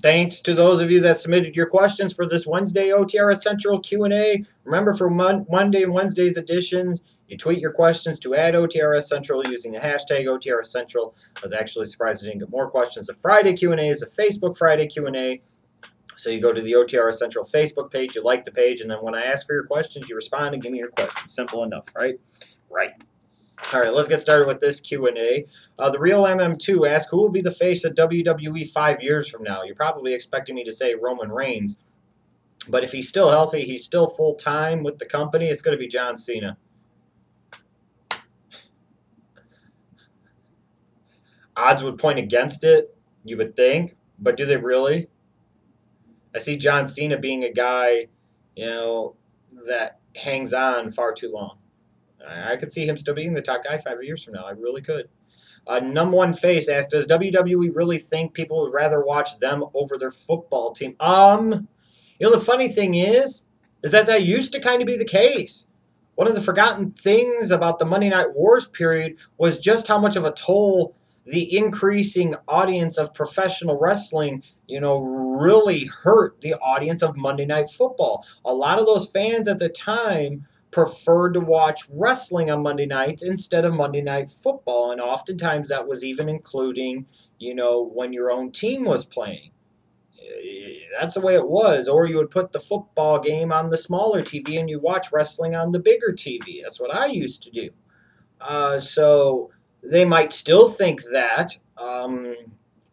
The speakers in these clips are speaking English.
Thanks to those of you that submitted your questions for this Wednesday OTRS Central Q&A. Remember, for Monday and Wednesday's editions, you tweet your questions to @OTRS Central using the hashtag OTRS Central. I was actually surprised I didn't get more questions. The Friday Q&A is a Facebook Friday Q&A. So you go to the OTRS Central Facebook page, you like the page, and then when I ask for your questions, you respond and give me your questions. Simple enough, right? Right. All right, let's get started with this Q&A. The Real MM2 asks, who will be the face of WWE 5 years from now? You're probably expecting me to say Roman Reigns, but if he's still healthy, he's still full-time with the company, it's going to be John Cena. Odds would point against it, you would think, but do they really? I see John Cena being a guy, that hangs on far too long. I could see him still being the top guy 5 years from now. I really could. Number one face asked, does WWE really think people would rather watch them over their football team? The funny thing is that used to kind of be the case. One of the forgotten things about the Monday Night Wars period was just how much of a toll the increasing audience of professional wrestling, really hurt the audience of Monday Night Football. A lot of those fans at the time preferred to watch wrestling on Monday nights instead of Monday Night Football, and oftentimes that was even including, when your own team was playing. That's the way it was. Or you would put the football game on the smaller TV and you watch wrestling on the bigger TV. That's what I used to do. So they might still think that,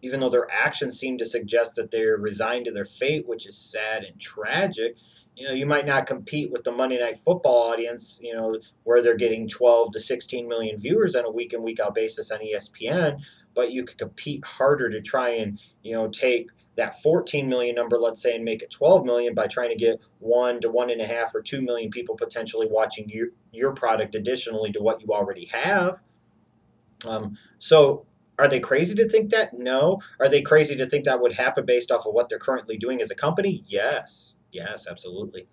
even though their actions seem to suggest that they're resigned to their fate, which is sad and tragic. You might not compete with the Monday Night Football audience, where they're getting 12 to 16 million viewers on a week in, week out basis on ESPN, but you could compete harder to try and, take that 14 million number, let's say, and make it 12 million by trying to get 1 to 1.5 or 2 million people potentially watching your product additionally to what you already have. So are they crazy to think that? No. Are they crazy to think that would happen based off of what they're currently doing as a company? Yes. Yes, absolutely.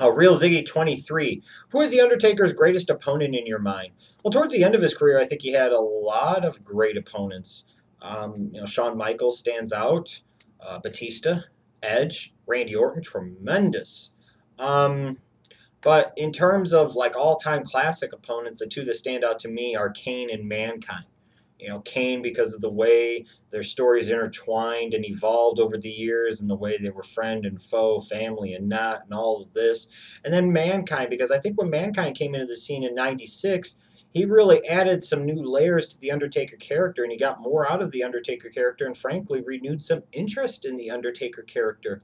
Real Ziggy 23. Who is the Undertaker's greatest opponent in your mind? Well, towards the end of his career, I think he had a lot of great opponents. Shawn Michaels stands out. Batista, Edge, Randy Orton, tremendous. But in terms of like all-time classic opponents, the two that stand out to me are Kane and Mankind. Kane because of the way their stories intertwined and evolved over the years and the way they were friend and foe, family and not, and all of this. And then Mankind, because I think when Mankind came into the scene in 96, he really added some new layers to the Undertaker character, and he got more out of the Undertaker character and frankly renewed some interest in the Undertaker character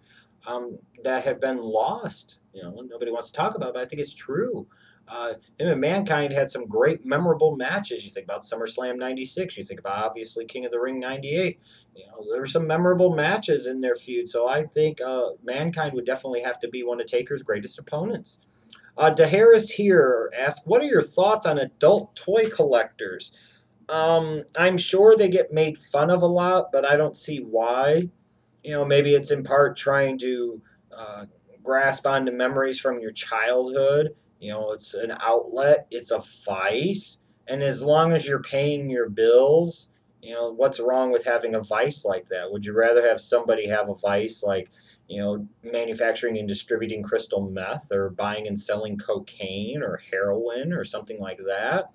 that have been lost. Nobody wants to talk about it, but I think it's true. Him and Mankind had some great memorable matches. You think about SummerSlam 96. You think about, obviously, King of the Ring 98. There were some memorable matches in their feud. So I think Mankind would definitely have to be one of Taker's greatest opponents. DeHarris here asks, what are your thoughts on adult toy collectors? I'm sure they get made fun of a lot, but I don't see why. Maybe it's in part trying to grasp onto memories from your childhood. It's an outlet, it's a vice, and as long as you're paying your bills, what's wrong with having a vice like that? Would you rather have somebody have a vice like, manufacturing and distributing crystal meth, or buying and selling cocaine or heroin or something like that?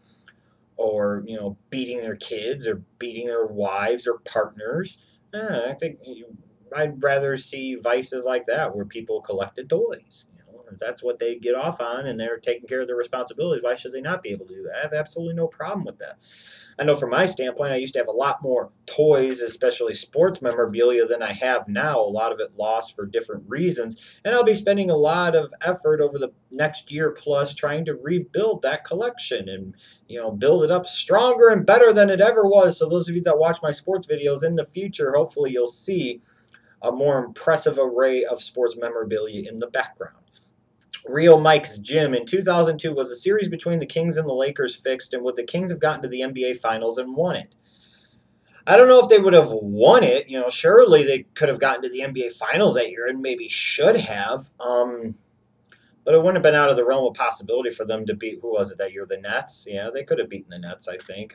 Or, beating their kids or beating their wives or partners? I think I'd rather see vices like that where people collected toys. That's what they get off on, and they're taking care of their responsibilities. Why should they not be able to do that? I have absolutely no problem with that. I know from my standpoint, I used to have a lot more toys, especially sports memorabilia, than I have now. A lot of it lost for different reasons, and I'll be spending a lot of effort over the next year plus trying to rebuild that collection and build it up stronger and better than it ever was. So those of you that watch my sports videos in the future, hopefully you'll see a more impressive array of sports memorabilia in the background. Real Mike's Gym in 2002 was a series between the Kings and the Lakers fixed, and would the Kings have gotten to the NBA Finals and won it? I don't know if they would have won it. Surely they could have gotten to the NBA Finals that year and maybe should have. But it wouldn't have been out of the realm of possibility for them to beat, who was it that year? The Nets? Yeah, they could have beaten the Nets, I think.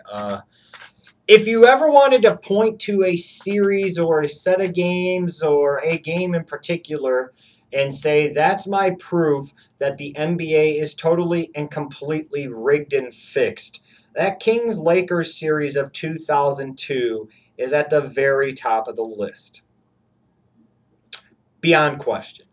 If you ever wanted to point to a series or a set of games or a game in particular and say, that's my proof that the NBA is totally and completely rigged and fixed, that Kings-Lakers series of 2002 is at the very top of the list. Beyond question.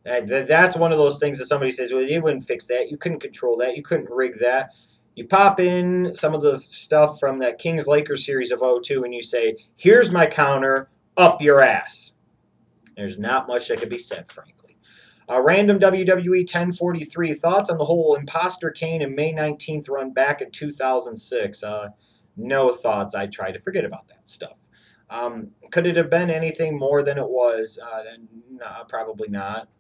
That's one of those things that somebody says, well, you wouldn't fix that. You couldn't control that. You couldn't rig that. You pop in some of the stuff from that Kings-Lakers series of 02 and you say, here's my counter, up your ass. There's not much that could be said, frankly. Random WWE 1043. Thoughts on the whole Imposter Kane and May 19th run back in 2006? No thoughts. I try to forget about that stuff. Could it have been anything more than it was? No, probably not.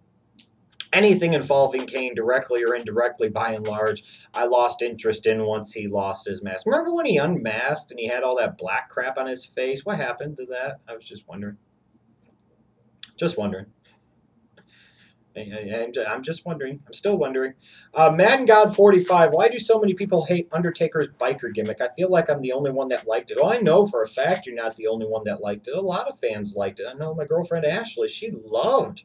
Anything involving Kane directly or indirectly, by and large, I lost interest in once he lost his mask. Remember when he unmasked and he had all that black crap on his face? What happened to that? I was just wondering. Just wondering. I'm just wondering. I'm still wondering. Madden God 45. Why do so many people hate Undertaker's biker gimmick? I feel like I'm the only one that liked it. Oh, I know for a fact you're not the only one that liked it. A lot of fans liked it. I know my girlfriend Ashley. She loved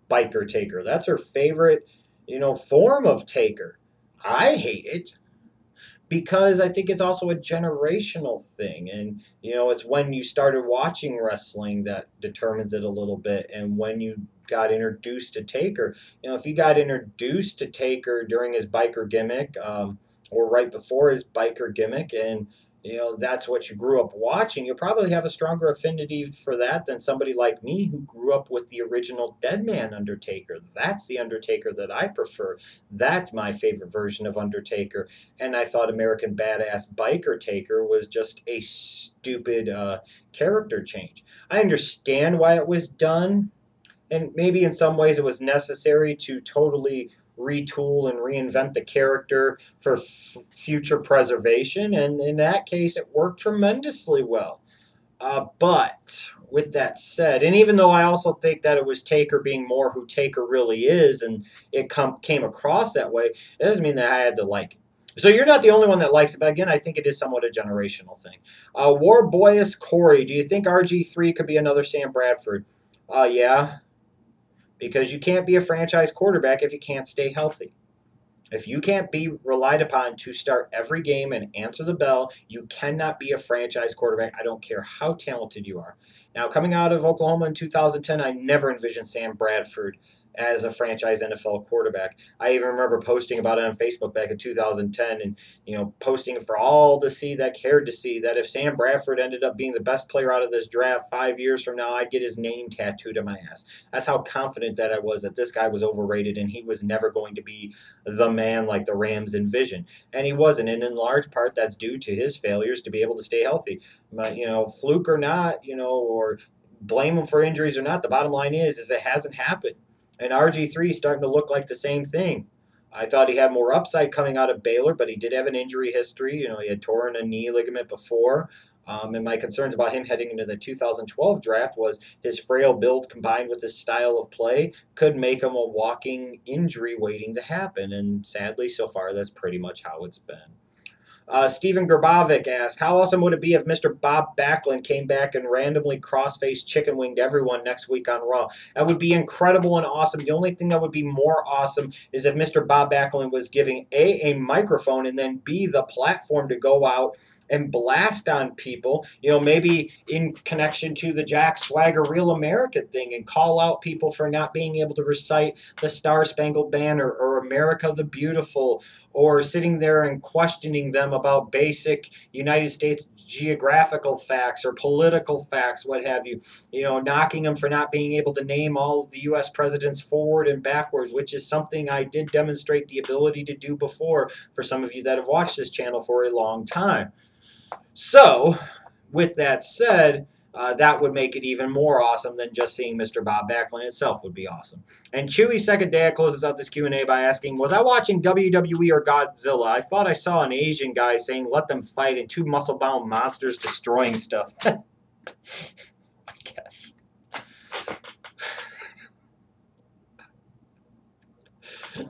biker Taker. That's her favorite, form of Taker. I hate it because I think it's also a generational thing. And, it's when you started watching wrestling that determines it a little bit. And when you got introduced to Taker, if you got introduced to Taker during his biker gimmick, or right before his biker gimmick, and that's what you grew up watching, you'll probably have a stronger affinity for that than somebody like me who grew up with the original Deadman Undertaker. That's the Undertaker that I prefer. That's my favorite version of Undertaker. And I thought American Badass Biker Taker was just a stupid character change. I understand why it was done, and maybe in some ways it was necessary to totally retool and reinvent the character for future preservation, and in that case it worked tremendously well. But with that said, and even though I also think that it was Taker being more who Taker really is, and it came across that way, it doesn't mean that I had to like it. So you're not the only one that likes it, but again, I think it is somewhat a generational thing. War Boyus Corey, do you think RG3 could be another Sam Bradford? Yeah, because you can't be a franchise quarterback if you can't stay healthy. If you can't be relied upon to start every game and answer the bell, you cannot be a franchise quarterback. I don't care how talented you are. Now, coming out of Oklahoma in 2010, I never envisioned Sam Bradford as a franchise NFL quarterback. I even remember posting about it on Facebook back in 2010 and, posting for all to see that cared to see that if Sam Bradford ended up being the best player out of this draft 5 years from now, I'd get his name tattooed on my ass. That's how confident that I was that this guy was overrated and he was never going to be the man like the Rams envisioned. And he wasn't. And in large part, that's due to his failures to be able to stay healthy. But, fluke or not, or blame him for injuries or not, the bottom line is it hasn't happened. And RG3 is starting to look like the same thing. I thought he had more upside coming out of Baylor, but he did have an injury history. He had torn a knee ligament before. And my concerns about him heading into the 2012 draft was his frail build combined with his style of play could make him a walking injury waiting to happen. And sadly, so far, that's pretty much how it's been. Stephen Grabovik asked, how awesome would it be if Mr. Bob Backlund came back and randomly cross-faced chicken winged everyone next week on Raw? That would be incredible and awesome. The only thing that would be more awesome is if Mr. Bob Backlund was giving A microphone, and then B, the platform to go out and blast on people, maybe in connection to the Jack Swagger Real America thing, and call out people for not being able to recite the Star Spangled Banner or America the Beautiful, or sitting there and questioning them about basic United States geographical facts or political facts, what have you, knocking them for not being able to name all of the U.S. presidents forward and backwards, which is something I did demonstrate the ability to do before for some of you that have watched this channel for a long time. So, with that said, that would make it even more awesome than just seeing Mr. Bob Backlund itself would be awesome. And Chewy Second Dad closes out this Q&A by asking, was I watching WWE or Godzilla? I thought I saw an Asian guy saying, let them fight, and two muscle-bound monsters destroying stuff. I guess.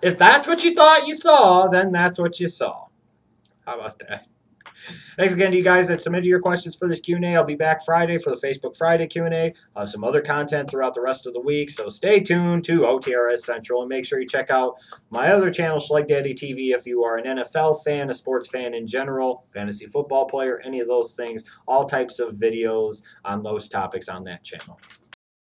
If that's what you thought you saw, then that's what you saw. How about that? Thanks again to you guys that submitted your questions for this Q&A. I'll be back Friday for the Facebook Friday Q&A. I'll have some other content throughout the rest of the week, so stay tuned to OTRS Central and make sure you check out my other channel, Schleg Daddy TV, if you are an NFL fan, a sports fan in general, fantasy football player, any of those things, all types of videos on those topics on that channel.